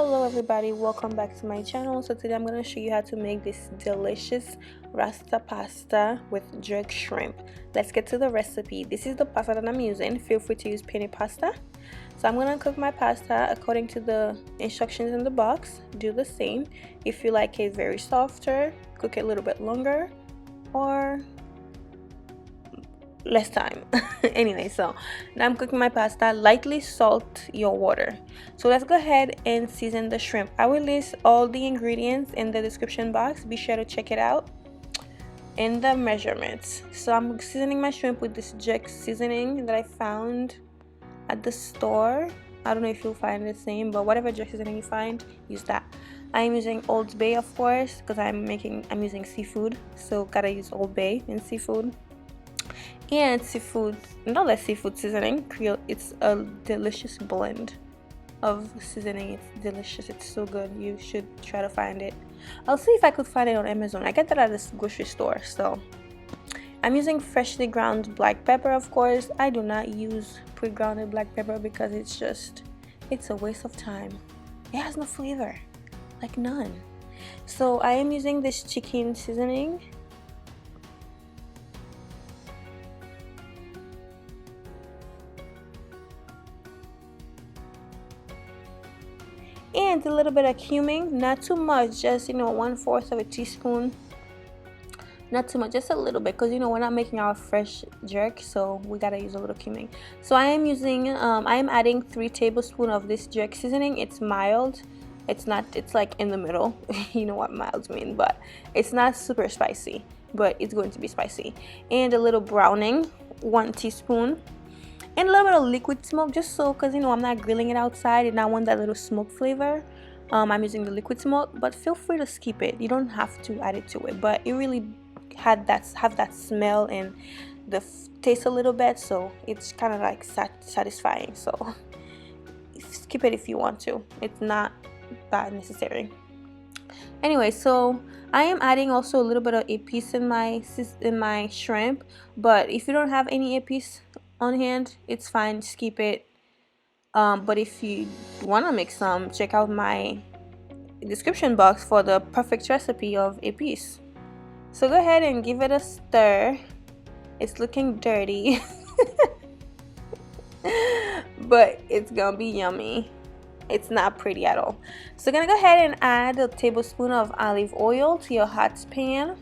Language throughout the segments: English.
Hello everybody, welcome back to my channel. So today I'm going to show you how to make this delicious Rasta pasta with jerk shrimp. Let's get to the recipe. This is the pasta that I'm using. Feel free to use penne pasta. So I'm going to cook my pasta according to the instructions in the box. Do the same. If you like it very softer, cook it a little bit longer, or less time. Anyway, so now I'm cooking my pasta. Lightly salt your water. So let's go ahead and season the shrimp. I will list all the ingredients in the description box. Be sure to check it out in the measurements. So I'm seasoning my shrimp with this jerk seasoning that I found at the store. I don't know if you'll find the same, but whatever jerk seasoning you find, use that. I am using Old Bay, of course, because I'm using seafood, so gotta use Old Bay in seafood. And seafood, not like seafood seasoning, creole. It's a delicious blend of seasoning. It's delicious. It's so good. You should try to find it. I'll see if I could find it on Amazon. I get that at this grocery store. So I'm using freshly ground black pepper, of course. I do not use pre-grounded black pepper because it's a waste of time. It has no flavor, like none. So I am using this chicken seasoning. And a little bit of cumin, not too much, just 1/4 of a teaspoon. Not too much, just a little bit, because we're not making our fresh jerk, so we gotta use a little cumin. So I am adding 3 tablespoons of this jerk seasoning. It's mild. It's like in the middle. You know what mild mean, but it's not super spicy, but it's going to be spicy. And a little browning, 1 teaspoon. And a little bit of liquid smoke, just so, because I'm not grilling it outside and I want that little smoke flavor. I'm using the liquid smoke, but feel free to skip it. You don't have to add it to it, but it really have that smell and the taste a little bit, so it's kind of like satisfying. So skip it if you want to. It's not that necessary. Anyway, so I am adding also a little bit of epis in my shrimp, but if you don't have any epis on hand, it's fine, skip it. But if you want to make some, check out my description box for the perfect recipe of epis. So go ahead and give it a stir. It's looking dirty but it's gonna be yummy. It's not pretty at all. So I'm gonna go ahead and add a tablespoon of olive oil to your hot pan.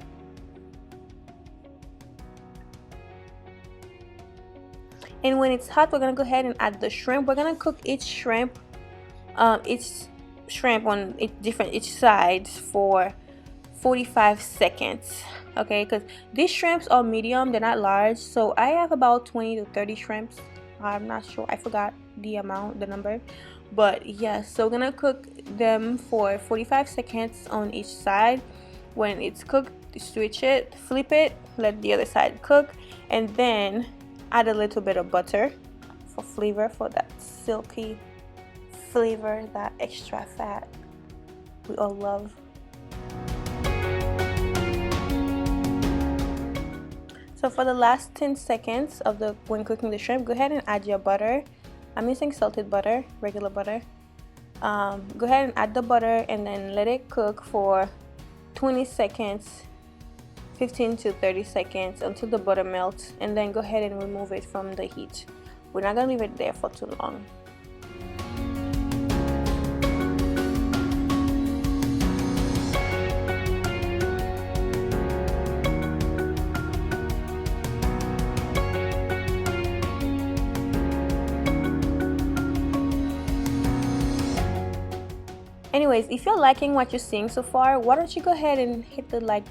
And when it's hot, we're gonna go ahead and add the shrimp. We're gonna cook each shrimp on each side for 45 seconds. Okay, because these shrimps are medium, they're not large. So I have about 20 to 30 shrimps. I'm not sure, I forgot the number. But yes, so we're gonna cook them for 45 seconds on each side. When it's cooked, switch it, flip it, let the other side cook, and then add a little bit of butter for flavor, for that silky flavor, that extra fat we all love. So for the last 10 seconds when cooking the shrimp, go ahead and add your butter. I'm using salted butter, regular butter. Go ahead and add the butter and then let it cook for 20 seconds, 15 to 30 seconds until the butter melts, and then go ahead and remove it from the heat. We're not gonna leave it there for too long. Anyways, if you're liking what you're seeing so far, why don't you go ahead and hit the like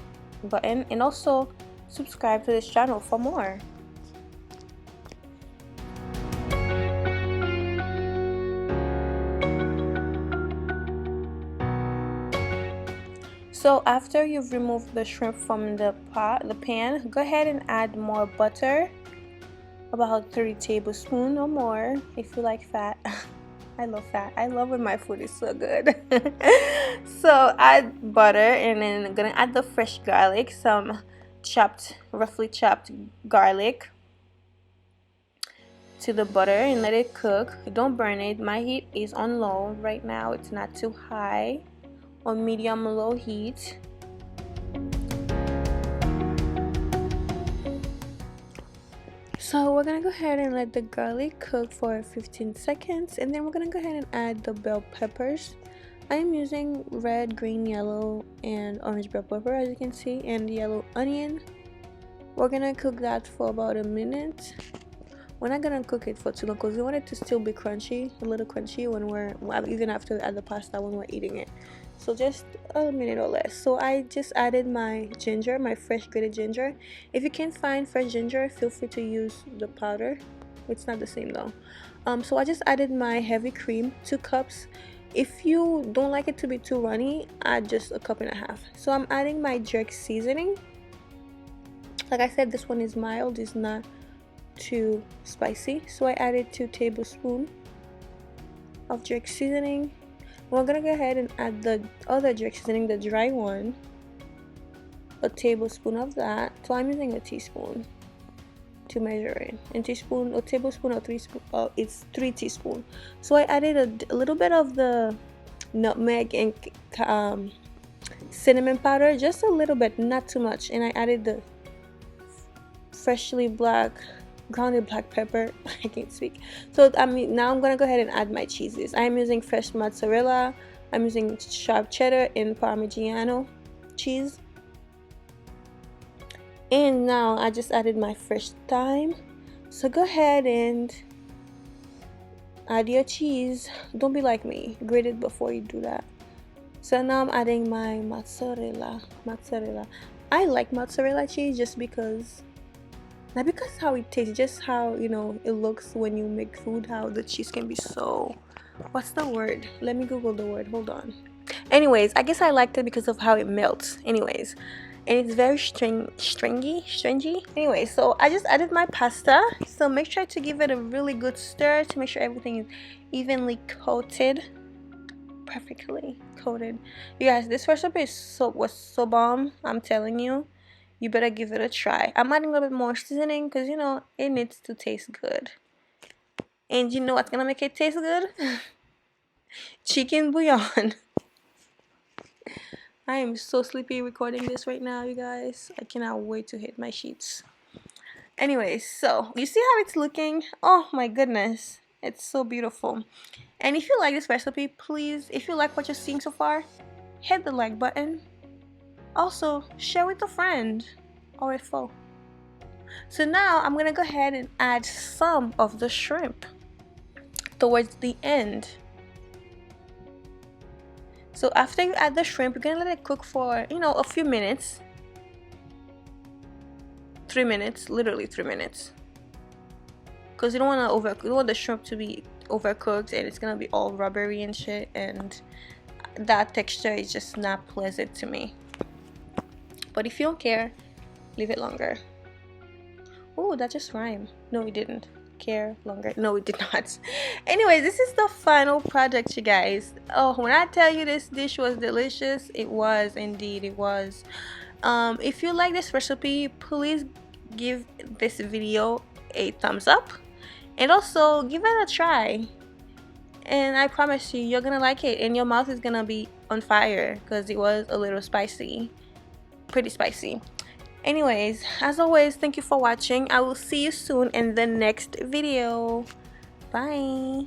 button and also subscribe to this channel for more. So after you've removed the shrimp from the pan, go ahead and add more butter, about 3 tablespoons or more if you like fat. I love fat. I love when my food is so good. So add butter, and then I'm gonna add the fresh garlic, some roughly chopped garlic. to the butter and let it cook. Don't burn it. My heat is on low right now. It's not too high. On medium low heat. So we're gonna go ahead and let the garlic cook for 15 seconds, and then we're gonna go ahead and add the bell peppers. I am using red, green, yellow, and orange bell pepper, as you can see, and yellow onion. We're gonna cook that for about a minute. We're not gonna cook it for too long because we want it to still be crunchy, a little crunchy when we're even after we add the pasta when we're eating it. So just a minute or less. So I just added my ginger, my fresh grated ginger. If you can't find fresh ginger, feel free to use the powder. It's not the same though. So I just added my heavy cream, 2 cups. If you don't like it to be too runny, add just a cup and a half. So I'm adding my jerk seasoning. Like I said, this one is mild, it's not too spicy. So I added 2 tablespoons of jerk seasoning. We're gonna go ahead and add the other jerk seasoning, the dry one, a tablespoon of that. So I'm using a teaspoon to measure it. And teaspoon, a tablespoon or 3 spoon, it's 3 teaspoons. So I added a little bit of the nutmeg and cinnamon powder, just a little bit, not too much. And I added the freshly grounded black pepper. I can't speak. So now I'm gonna go ahead and add my cheeses. I'm using fresh mozzarella, I'm using sharp cheddar and parmigiano cheese, and now I just added my fresh thyme. So go ahead and add your cheese. Don't be like me, grate it before you do that. So now I'm adding my mozzarella. I like mozzarella cheese just because, not because how it tastes, just how, you know, it looks when you make food, how the cheese can be so, what's the word? Let me Google the word, hold on. Anyways, I guess I liked it because of how it melts. Anyways, and it's very stringy. Anyway, so I just added my pasta. So make sure to give it a really good stir to make sure everything is evenly coated, perfectly coated. You guys, this recipe was so bomb. I'm telling you. You better give it a try. I'm adding a little bit more seasoning because, you know, it needs to taste good. And you know what's gonna make it taste good? Chicken bouillon. I am so sleepy recording this right now, you guys. I cannot wait to hit my sheets. Anyways, so you see how it's looking? Oh my goodness. It's so beautiful. And if you like this recipe, please, if you like what you're seeing so far, hit the like button. Also, share with a friend or a foe. So now I'm gonna go ahead and add some of the shrimp towards the end. So after you add the shrimp, you're gonna let it cook for, you know, a few minutes. 3 minutes, literally 3 minutes. Because you don't want the shrimp to be overcooked and it's gonna be all rubbery and shit, and that texture is just not pleasant to me. But if you don't care, leave it longer. Oh, that just rhymed. No, it didn't. Care longer. No, it did not. Anyway, this is the final product, you guys. Oh, when I tell you this dish was delicious, it was indeed. It was. If you like this recipe, please give this video a thumbs up and also give it a try. And I promise you, you're gonna like it and your mouth is gonna be on fire because it was a little spicy. Pretty spicy. Anyways, as always, thank you for watching. I will see you soon in the next video. Bye.